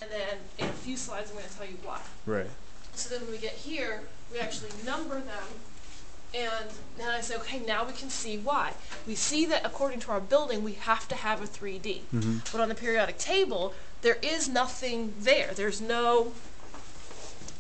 And then in a few slides, I'm going to tell you why. Right. So then when we get here, we actually number them. And then I say, okay, now we can see why. We see that according to our building, we have to have a 3D. But on the periodic table, there is nothing there. There's no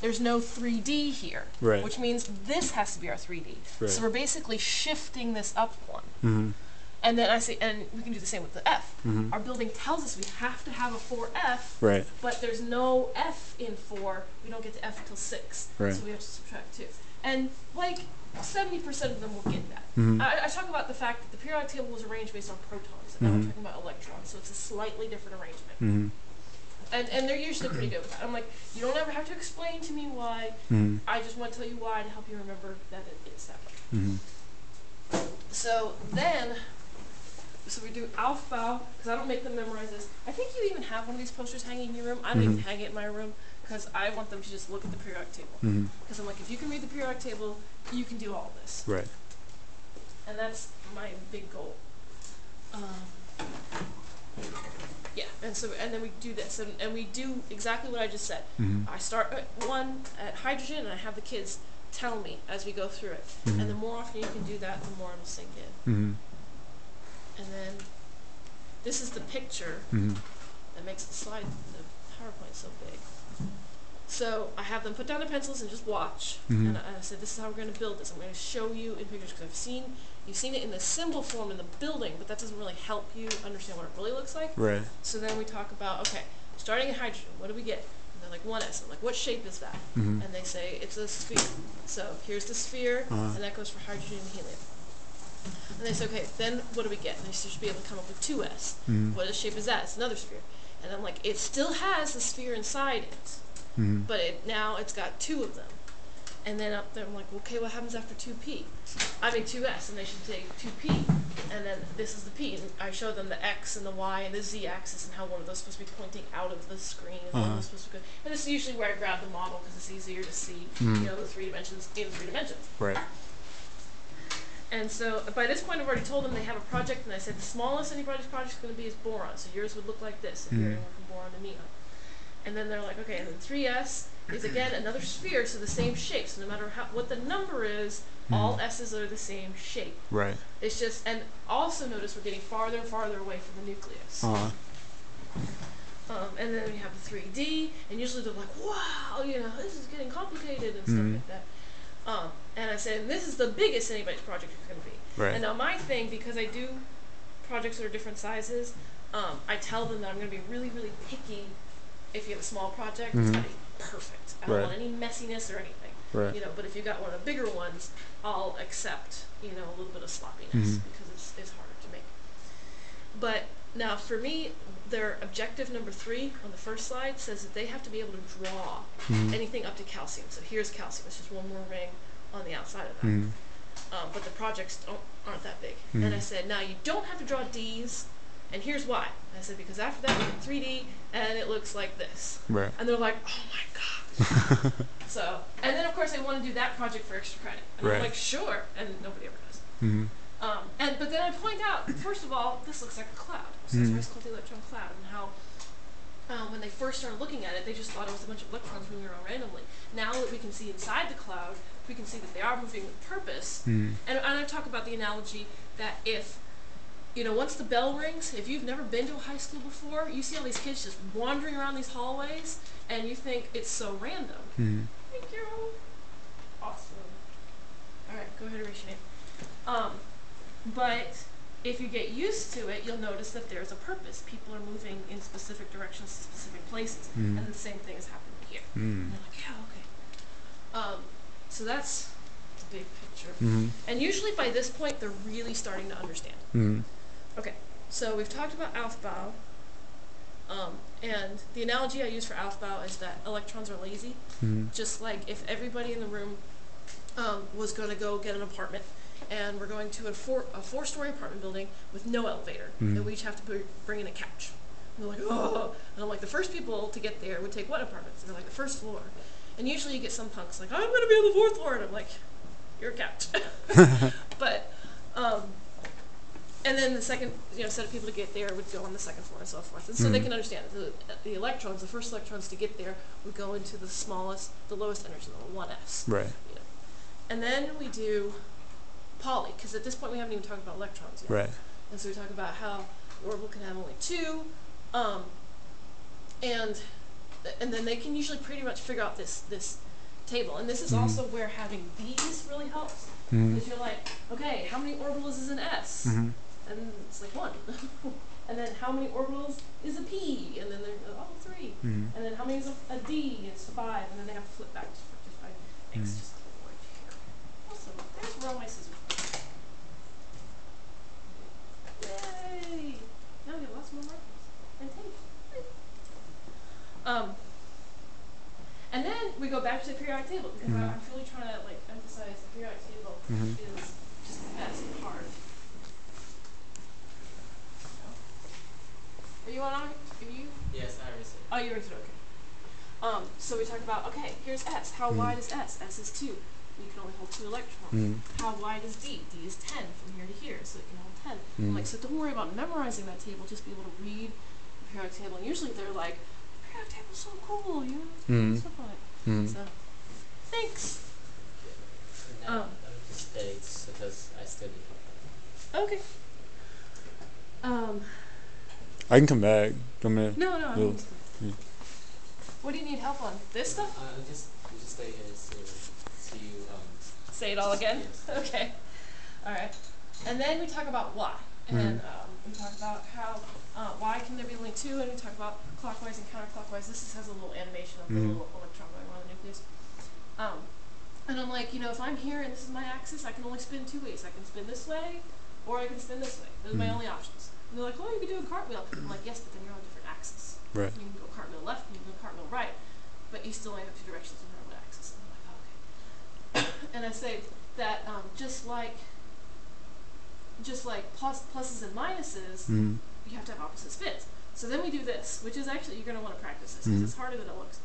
3D here, Right. which means this has to be our 3D. Right. So we're basically shifting this up one. And then I say, and we can do the same with the F. Our building tells us we have to have a 4F, Right. but there's no F in 4. We don't get to F until 6. Right. So we have to subtract 2. And like 70% of them will get that. I talk about the fact that the periodic table was arranged based on protons, and now we're talking about electrons, so it's a slightly different arrangement. And they're usually pretty good with that. I'm like, you don't ever have to explain to me why. I just want to tell you why to help you remember that it is that way. So then, so we do Aufbau, because I don't make them memorize this. I think you even have one of these posters hanging in your room. I don't even hang it in my room, because I want them to just look at the periodic table. Because I'm like, if you can read the periodic table, you can do all this. Right. And that's my big goal. Yeah, and then we do this, and we do exactly what I just said. I start at hydrogen, and I have the kids tell me as we go through it. And the more often you can do that, the more it'll sink in. And then this is the picture that makes the slide, the PowerPoint so big. So I have them put down their pencils and just watch. And I said, this is how we're going to build this. I'm going to show you in pictures, because you've seen it in the symbol form in the building, but that doesn't really help you understand what it really looks like. Right. So then we talk about, okay, starting at hydrogen, what do we get? And they're like 1s. I'm like, what shape is that? And they say, it's a sphere. So here's the sphere, and that goes for hydrogen and helium. And they say, okay, then what do we get? And they should be able to come up with 2s. What shape is that? It's another sphere. And I'm like, it still has the sphere inside it, but now it's got 2 of them. And then up there, I'm like, okay, what happens after 2p? I mean 2s, and they should say 2p, and then this is the p. And I show them the x and the y and the z-axis, and how one of those is supposed to be pointing out of the screen, and one of those is supposed to go. And this is usually where I grab the model, because it's easier to see, you know, the 3 dimensions in 3 dimensions. Right. And so by this point, I've already told them they have a project, and I said the smallest anybody's project is going to be is boron. So yours would look like this if you're anyone from boron and neon. And then they're like, okay, and then 3s is again another sphere, so the same shape. So no matter what the number is, all s's are the same shape. Right. It's just, and also notice we're getting farther and farther away from the nucleus. And then we have the 3D, and usually they're like, wow, you know, this is getting complicated and stuff like that. And I said, this is the biggest anybody's project is going to be. Right. And now my thing, because I do projects that are different sizes, I tell them that I'm going to be really, really picky. If you have a small project, it's got to be perfect. I don't want any messiness or anything. Right. You know, but if you got one of the bigger ones, I'll accept, you know, a little bit of sloppiness because it's harder to make. But now for me, their objective number 3 on the first slide says that they have to be able to draw anything up to calcium. So here's calcium. It's just one more ring on the outside of that. But the projects aren't that big. And I said, now you don't have to draw Ds. And here's why. I said, because after that we get 3D, and it looks like this. Right. And they're like, oh my gosh. So, and then of course they want to do that project for extra credit. And I'm like, sure. And nobody ever does. But then I point out, first of all, this looks like a cloud. So it's called the electron cloud. And how when they first started looking at it, they just thought it was a bunch of electrons moving around randomly. Now that we can see inside the cloud, we can see that they are moving with purpose. And I talk about the analogy that if, you know, once the bell rings, if you've never been to a high school before, you see all these kids just wandering around these hallways, and you think it's so random. Thank you. Awesome. All right, go ahead and raise your hand. But if you get used to it, you'll notice that there's a purpose. People are moving in specific directions to specific places, and the same thing is happening here. And they're like, yeah, okay. So that's the big picture. And usually by this point, they're really starting to understand. Okay, so we've talked about Aufbau, and the analogy I use for Aufbau is that electrons are lazy. Just like if everybody in the room was going to go get an apartment, and we're going to a four-story apartment building with no elevator, and we each have to bring in a couch. And they're like, oh, and I'm like, the first people to get there would take what apartment? And they're like, the first floor. And usually you get some punks like, I'm going to be on the 4th floor, and I'm like, you're a couch. But and then the second set of people to get there would go on the second floor and so forth. And so they can understand the electrons, the first electrons to get there would go into the lowest energy level, 1s. Right. And then we do Pauli, because at this point we haven't even talked about electrons yet. Right. And so we talk about how the orbital can have only 2, and then they can usually pretty much figure out this table. And this is also where having these really helps. Because you're like, okay, how many orbitals is an S? And it's like 1. And then how many orbitals is a P? And then they're 3. And then how many is a D? It's 5. And then they have to flip back to 5. Thanks, just avoid here. Also, there's where all my scissors are. Yay! Now we have lots more markers and tape. And then we go back to the periodic table, because I'm really trying to emphasize the periodic table is just the best part. Are you on? Are you? Yes, I already said. Oh, you already said, okay. So we talk about, okay, here's S. How wide is S? S is 2. You can only hold 2 electrons. How wide is D? D is 10 from here to here, so it can hold 10. I'm like, so don't worry about memorizing that table, just be able to read the periodic table. And usually they're like, the periodic table's so cool, stuff like that. So, thanks. Now, just dates, because I study. Okay. I can come back. No. What do you need help on? This stuff? Just stay here so you say it all again? Yes. Okay. Alright. And then we talk about why. And we talk about how why can there be only 2, and we talk about clockwise and counterclockwise. This has a little animation of the little electron going around the nucleus. And I'm like, if I'm here and this is my axis, I can only spin 2 ways. I can spin this way, or I can spin this way. Those are my only options. And they're like, oh, you can do a cartwheel. I'm like, yes, but then you're on a different axis. Right. You can go cartwheel left, and you can go cartwheel right, but you still only have 2 directions no matter what axis. And I'm like, oh, okay. And I say that just like pluses and minuses, you have to have opposite spins. So then we do this, which is actually, you're going to want to practice this, because it's harder than it looks.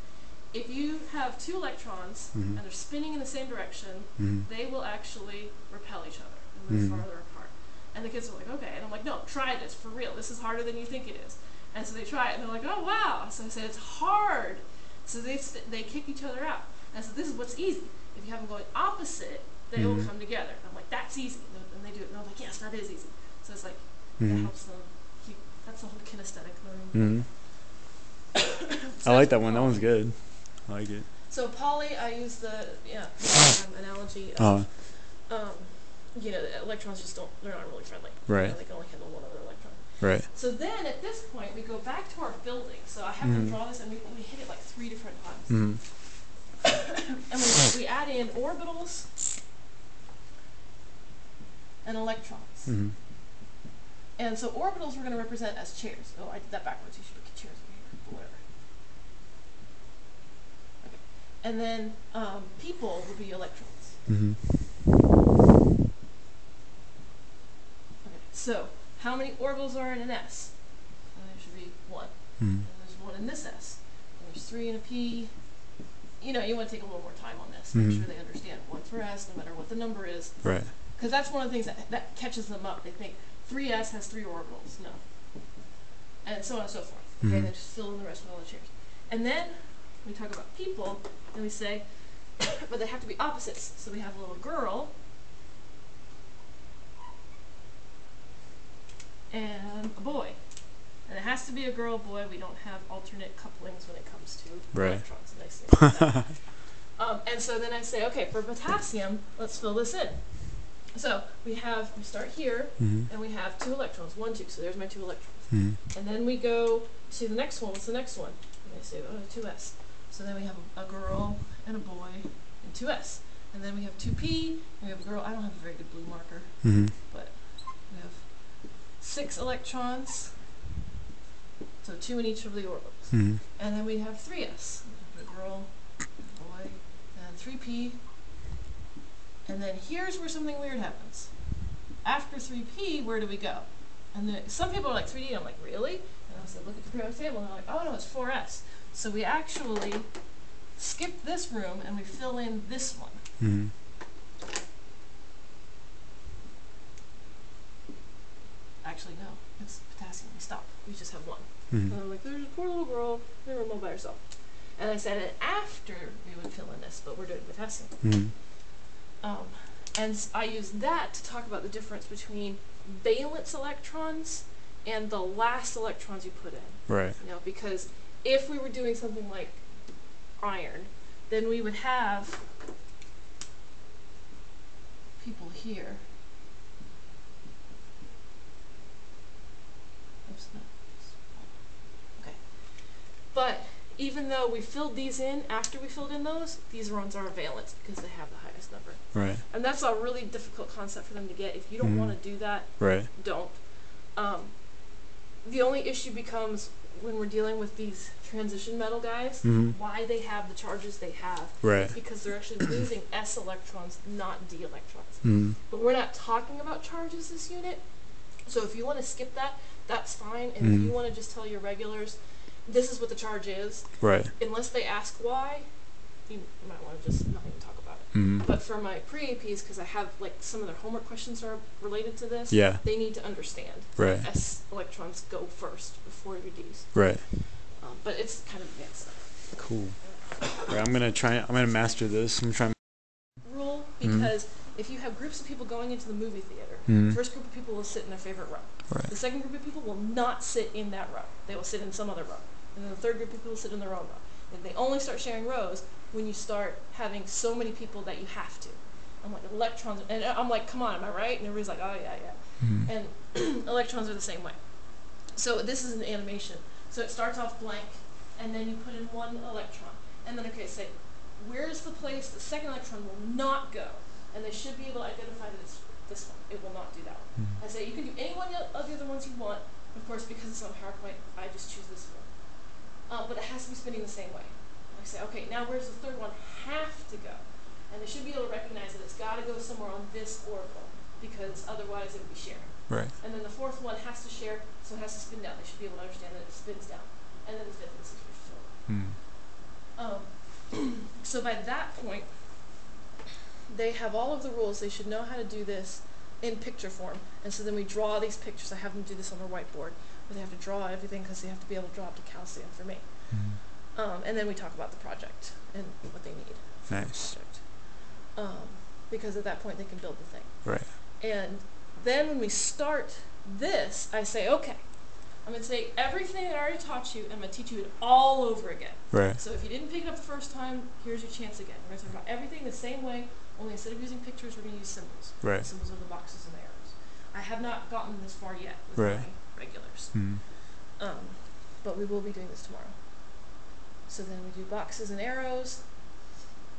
If you have 2 electrons and they're spinning in the same direction, they will actually repel each other and move farther apart. And the kids are like, okay. And I'm like, no, try this for real. This is harder than you think it is. And so they try it, and they're like, oh, wow. So I said, it's hard. So they kick each other out. And so this is what's easy. If you have them going opposite, they will come together. And I'm like, that's easy. And they do it. And I'm like, yes, that is easy. So it's like, that helps them keep, that's the whole kinesthetic learning. So I like that one. That one's good. I like it. So Pauli, I use the analogy of, electrons just they're not really friendly. Right. They can only handle 1 other electron. Right. So then at this point, we go back to our building. So I have them draw this, and we hit it like 3 different times. And we add in orbitals and electrons. And so orbitals we're going to represent as chairs. Oh, I did that backwards. You should put chairs over here, but whatever. Okay. And then people will be electrons. Okay. So how many orbitals are in an S? There should be 1. And there's 1 in this S. And there's 3 in a P. You want to take a little more time on this. Make sure they understand 1 for S, no matter what the number is. Right. Because that's one of the things that catches them up. They think 3s has 3 orbitals. No. And so on and so forth. Okay, they just fill in the rest with all the chairs. And then we talk about people, and we say, but they have to be opposites. So we have a little girl and a boy. And it has to be a girl, boy. We don't have alternate couplings when it comes to electrons. Nice thing. And so then I say, okay, for potassium, let's fill this in. So we start here, and we have 2 electrons, 1, 2. So there's my 2 electrons. And then we go to the next one. What's the next one? And I say, 2s. So then we have a girl and a boy and 2s. And then we have 2p, and we have a girl. I don't have a very good blue marker, but we have 6 electrons. So 2 in each of the orbitals. And then we have 3s. We have a girl, a boy, and 3p. And then here's where something weird happens. After 3p, where do we go? And some people are like, 3d, and I'm like, really? And I said, look at the periodic table, and they're like, oh no, it's 4s. So we actually skip this room, and we fill in this one. actually, no, it's potassium. We stop. We just have one. Mm-hmm. And I'm like, there's a poor little girl in a room all by herself. And I said it after we would fill in this, but we're doing potassium. Mm-hmm. And I used that to talk about the difference between valence electrons and the last electrons you put in. Right. You know, because if we were doing something like iron, then we would have people here. Oops, no. Okay. But even though we filled these in after we filled in those, these ones are valence because they have the highest number. Right. And that's a really difficult concept for them to get. If you don't want to do that, right, don't. The only issue becomes when we're dealing with these transition metal guys, why they have the charges they have. Right. Because they're actually losing S electrons, not D electrons. But we're not talking about charges this unit. So if you want to skip that, that's fine. And if you want to just tell your regulars, this is what the charge is. Right. Unless they ask why, you might want to just not even talk about it. But for my pre-APs, because I have like some of their homework questions are related to this, they need to understand. Right. S electrons go first before your Ds. Right. But it's kind of advanced stuff. Cool. Right, I'm gonna master this. I'm trying. Rule, because if you have groups of people going into the movie theater, the first group of people will sit in their favorite row. Right. The second group of people will not sit in that row. They will sit in some other row. And then the third group of people will sit in their own row. And they only start sharing rows when you start having so many people that you have to. I'm like, electrons, and I'm like, come on, am I right? And everybody's like, oh yeah, yeah. And electrons are the same way. So this is an animation. So it starts off blank, and then you put in one electron. And then, okay, say, where's the place the second electron will not go? And they should be able to identify that it's this one. It will not do that one. I say, you can do any one of the other ones you want. Of course, because it's on PowerPoint, I just choose this one. But it has to be spinning the same way. And I say, okay, now where's the third one have to go? And they should be able to recognize that it's got to go somewhere on this orbital, because otherwise it would be sharing. Right. And then the fourth one has to share, so it has to spin down. They should be able to understand that it spins down. And then the fifth and the sixth are filled. So by that point, they have all of the rules. They should know how to do this in picture form. And so then we draw these pictures. I have them do this on their whiteboard, where they have to draw everything because they have to be able to draw up to calcium for me. And then we talk about the project and what they need. Nice. Because at that point they can build the thing. Right. And then when we start this, I say, okay, I'm going to take everything that I already taught you, and I'm going to teach you it all over again. Right. So if you didn't pick it up the first time, here's your chance again. We're going to talk about everything the same way, only instead of using pictures, we're going to use symbols. Right. The symbols are the boxes and the arrows. I have not gotten this far yet with right. my regulars. But we will be doing this tomorrow. So then we do boxes and arrows.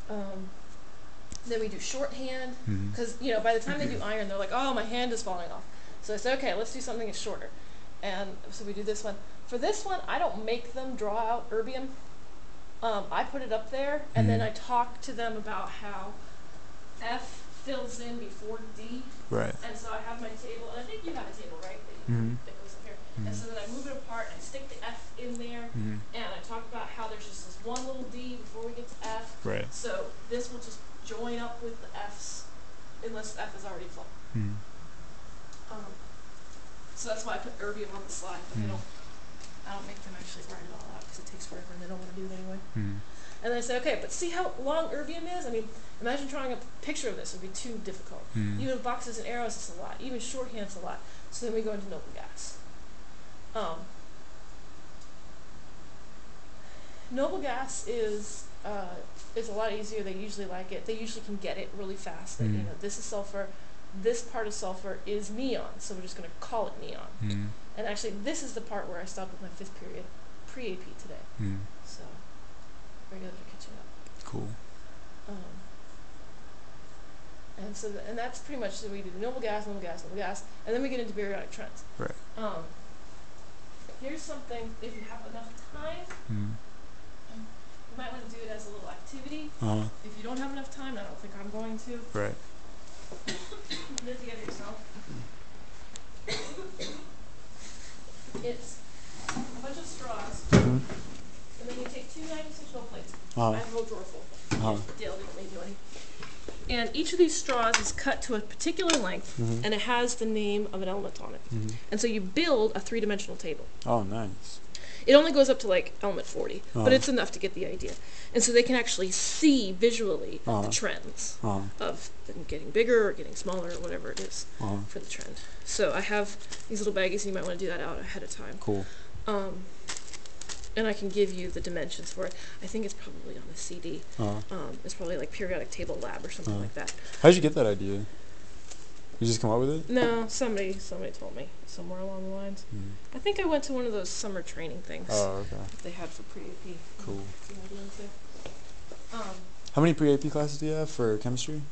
Then we do shorthand, because you know, by the time they do iron, they're like, oh, my hand is falling off. So I said, okay, let's do something that's shorter. And so we do this one. For this one, I don't make them draw out erbium. I put it up there, and then I talk to them about how F fills in before D. Right. And so I have my table, and I think you have a table, right? That goes up here. And so then I move it apart, and I stick the F in there, and I talk about how there's just this one little D before we get to F. Right. So this will just join up with the F's, unless F is already full. So that's why I put erbium on the slide, but I don't make them actually write it all out because it takes forever and they don't want to do it anyway. And then I say, okay, but see how long erbium is? I mean, imagine drawing a picture of this would be too difficult. Even boxes and arrows is a lot. Even shorthand's a lot. So then we go into noble gas. Noble gas is a lot easier. They usually like it. They usually can get it really fast. That, you know, this is sulfur. This part of sulfur is neon, so we're just going to call it neon. And actually, this is the part where I stopped with my 5th period pre-AP today. So, regulars are catching up. Cool. And so, and that's pretty much so we do noble gas, noble gas, noble gas, and then we get into periodic trends. Right. Here's something, if you have enough time, you might want to do it as a little activity. If you don't have enough time, I don't think I'm going to. Right. Put it together yourself. It's a bunch of straws, and then you take 2 96 plates. I have a whole drawer full. Dale didn't leave you any. And each of these straws is cut to a particular length, and it has the name of an element on it. And so you build a 3-dimensional table. Oh, nice. It only goes up to like element 40, but it's enough to get the idea. And so they can actually see visually the trends of them getting bigger or getting smaller or whatever it is for the trend. So I have these little baggies, and you might want to do that out ahead of time. Cool. And I can give you the dimensions for it. I think it's probably on the CD. It's probably like Periodic Table Lab or something like that. How did you get that idea? You just come up with it? No, somebody told me somewhere along the lines. I think I went to one of those summer training things. Oh, okay. That they had for pre-AP. Cool. How many pre-AP classes do you have for chemistry?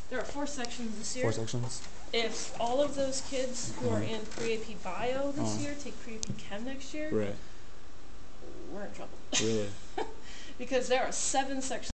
There are 4 sections this year. 4 sections? If all of those kids who are in pre-AP Bio this year take pre-AP Chem next year, right, we're in trouble. Really? Because there are 7 sections